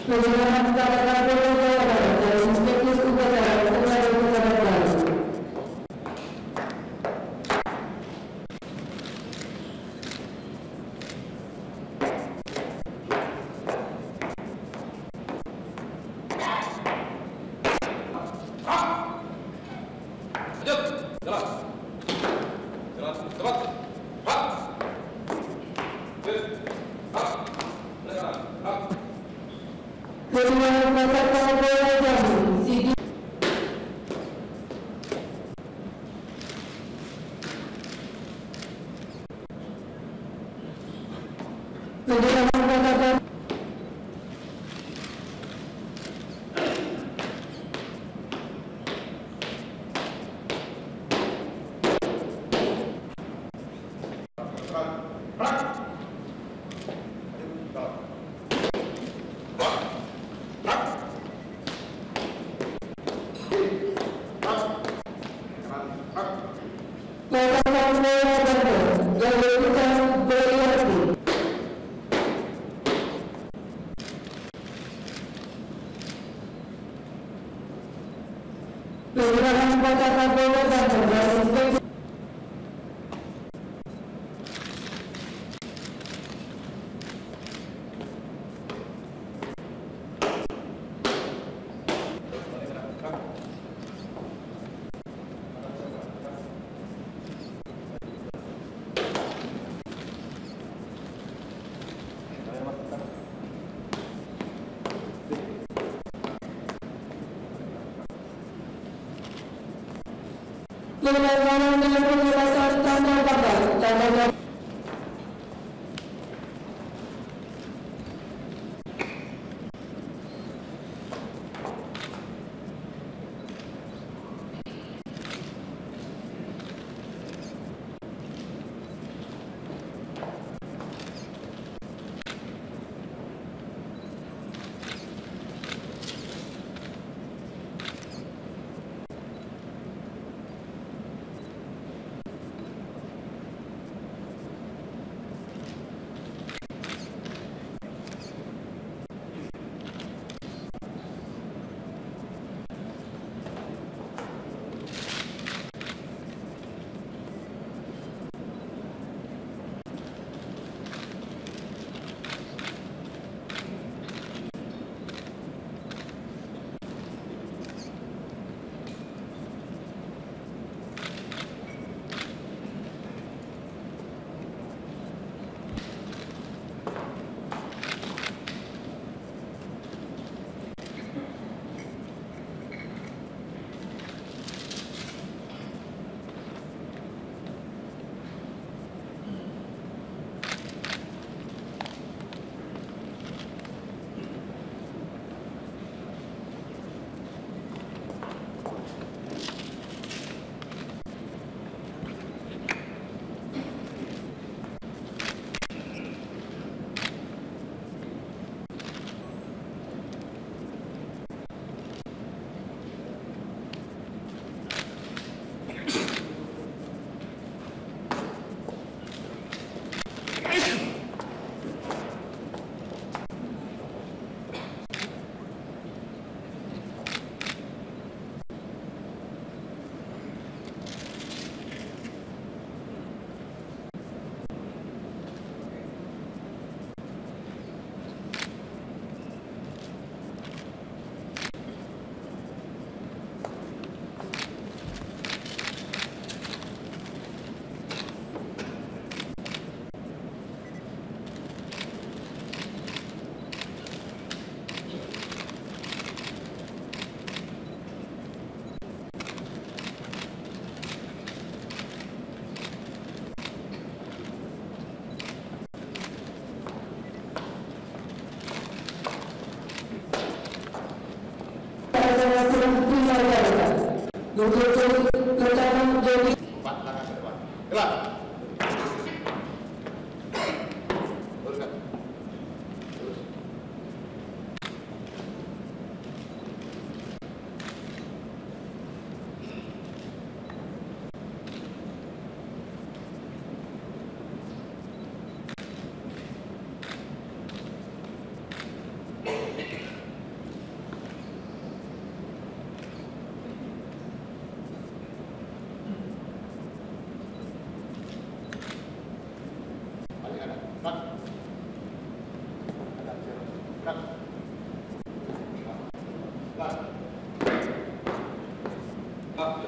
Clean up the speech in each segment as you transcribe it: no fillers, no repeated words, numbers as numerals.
Penyerahan kepada Kapolda Jawa Barat dan Inspektur Upacara kepada pejabat baru. Penyerahan kepada Kapolda Jambi, Sidi. Penyerahan kepada penyerahan kepada Kapolda Banten dan Inspektur. Penyerahan dengan penjelasan tanda gambar, tanda gambar.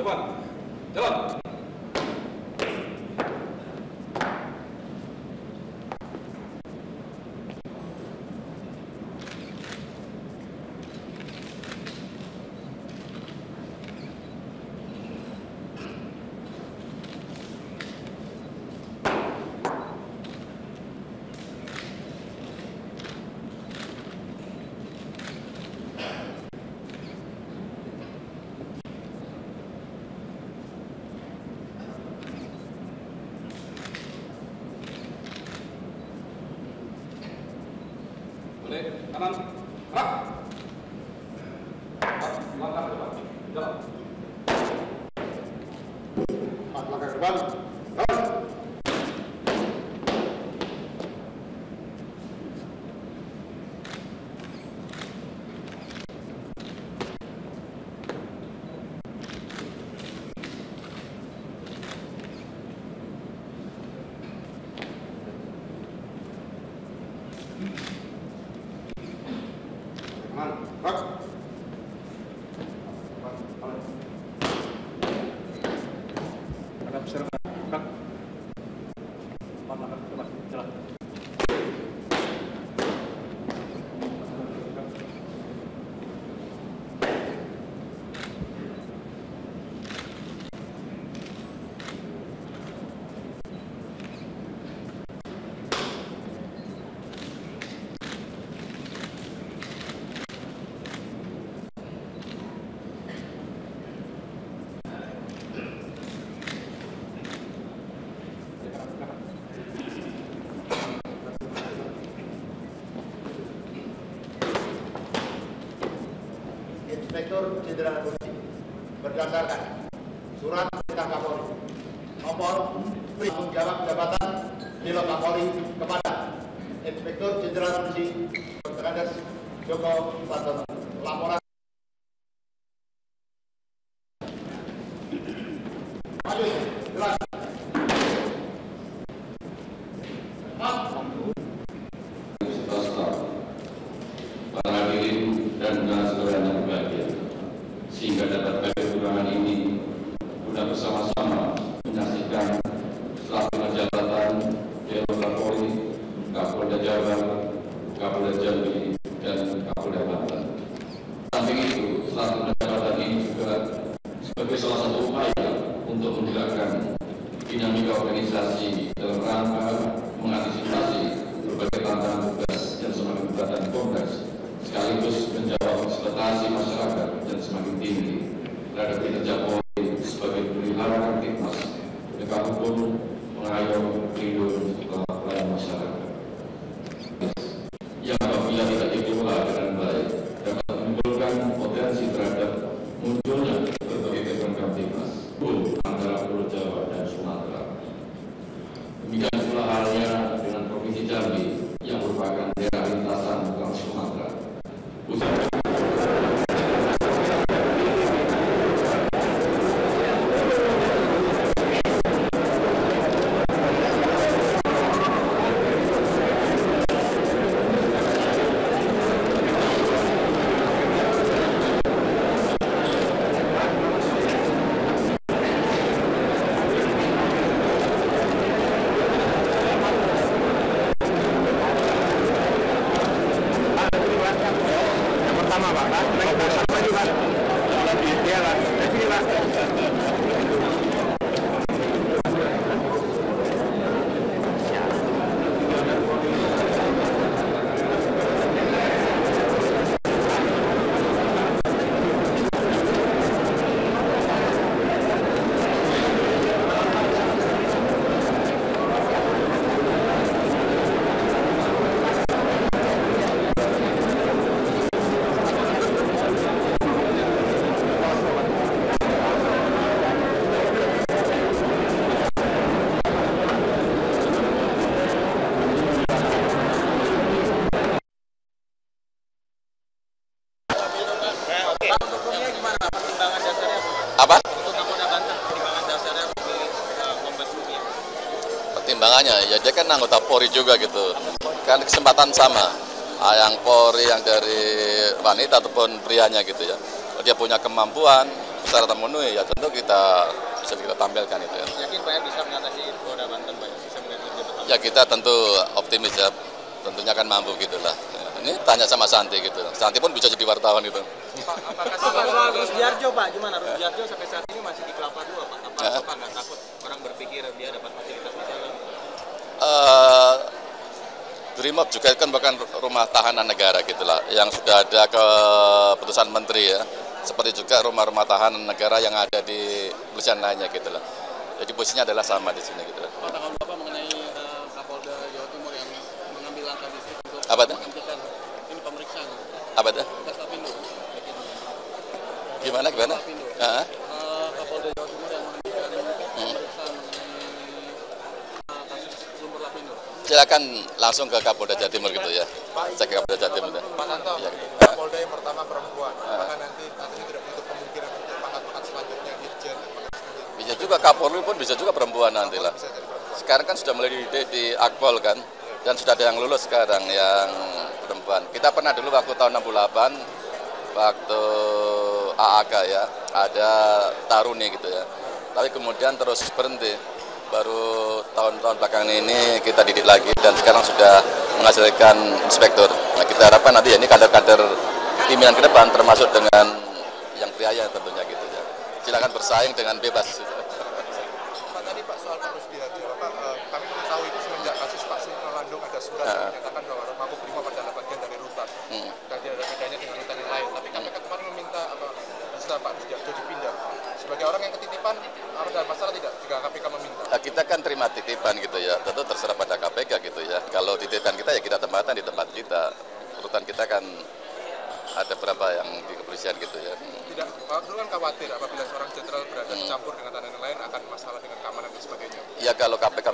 depan. Jalan. Boleh, kanan, gerak. Langkah ke depan, jalan. 4 langkah ke depan, jalan. Kanan, gerak. Ada persiapan, gerak. 4 langkah ke depan, jalan. Inspektur Jenderal Polisi berdasarkan Surat Perintah Kapolri nomor tanggung jawab jabatan Nilo Kapolri kepada Inspektur Jenderal Polisi Komandan Joko Santoso. Laporan maju, jelas. Para hadirin dan saudara yang berbahagia, sehingga dapat kekurangan ini guna bersama-sama menyaksikan selanjutnya jabatan Dewan Kapolri, Kapolda Jabar, Kapolda Jambi, dan Kapolda Banten. Samping itu, selanjutnya jabatan ini juga sebagai salah satu upaya untuk menjalankan dinamika organisasi dalam rangka mengantisipasi berbagai tantangan tugas yang semakin berat dan kompleks, sekaligus menjawab ekspektasi masyarakat yang semakin tinggi terhadap kinerja Polri sebagai pelihara Kamtibmas, penegak hukum, pengayom, pelindung, serta pelayan masyarakat. Yang apabila tidak dikelola dengan baik dapat menimbulkan potensi terhadap munculnya berbagai program Kamtibmas antara Pulau Jawa dan Sumatera. Demikian pula halnya dengan Provinsi Jambi yang merupakan daerah lintasan Trans Sumatera. Apa? Untuk Kapolda Banten, pertimbangan dasarnya memilih Kombes Bumi. Pertimbangannya, ya dia kan anggota Polri juga gitu. Kan kesempatan sama. Yang Polri yang dari wanita ataupun prianya gitu ya. Dia punya kemampuan, syarat memenuhi, ya tentu kita bisa kita tampilkan itu ya. Yakin Pak ya bisa mengatasi Polda Banten, Pak? Bisa mengatasi Ya kita tentu optimis ya, tentunya akan mampu gitulah. Ya, ini tanya sama Santi gitu, Santi pun bisa jadi wartawan itu. Pak, apakah soal Rusdiarjo, Pak, gimana? Rusdiarjo sampai saat ini masih di Kelapa II, Pak. Apa nggak takut orang berpikir dia dapat fasilitas di sana? Brimob juga kan bukan rumah tahanan negara gitulah, yang sudah ada keputusan menteri ya. Seperti juga rumah-rumah tahanan negara yang ada di kepolisian lainnya gitulah. Jadi posisinya adalah sama di sini gitu. Pak, tanggapan Bapak mengenai Kapolda Jawa Timur yang mengambil langkah distrik untuk Apa itu? menghentikan ini pemeriksaan Apa itu? Tes Lapindo. Gimana? Lapindo. Heeh. Kapolda Jawa Timur yang menghentikan pemeriksaan mengenai kasus sumber Lapindo. Silakan langsung ke Kapolda Jawa Timur gitu ya. Cek ke Kapolda Jawa Timur. Pak Santo, Ya. Kapolda yang pertama perempuan, apakah nanti tidak menutup kemungkinan untuk pangkat-pangkat selanjutnya Irjen dan pangkat selanjutnya? Bisa juga Kapolri pun bisa juga perempuan nanti lah. Bisa jadi perempuan. Sekarang kan sudah mulai di Akpol kan, dan sudah ada yang lulus sekarang yang perempuan. Kita pernah dulu waktu tahun 68, waktu AAK ya, ada Taruni gitu ya. Tapi kemudian terus berhenti. Baru tahun-tahun belakangan ini kita didik lagi dan sekarang sudah menghasilkan inspektur. Nah, kita harapkan nanti ya ini kader-kader pimpinan ke depan termasuk dengan yang priaya tentunya gitu ya. Silakan bersaing dengan bebas. Pak, tadi Pak soal Pak Rusdiarjo, kami mengetahui itu semenjak kasus Pak Sukmo Landung ada surat yang menyatakan bahwa Makobrimob adalah bagian dari rutan dan tidak ada bedanya dengan rutan yang lain. Tapi KPK kemarin meminta bisa Pak Rusdiarjo dipindah. Sebagai orang yang ketitipan, ada masalah tidak jika KPK meminta? Nah, kita kan terima titipan gitu ya, tentu terserah pada KPK gitu ya. Kalau titipan kita ya kita tempatkan di tempat kita. Urutan kita kan ada berapa yang di kepolisian gitu ya. Tidak, Pak dulu kan khawatir apabila seorang jenderal berada campur dengan tahanan lain akan masalah dengan keamanan dan sebagainya. Ya kalau KPK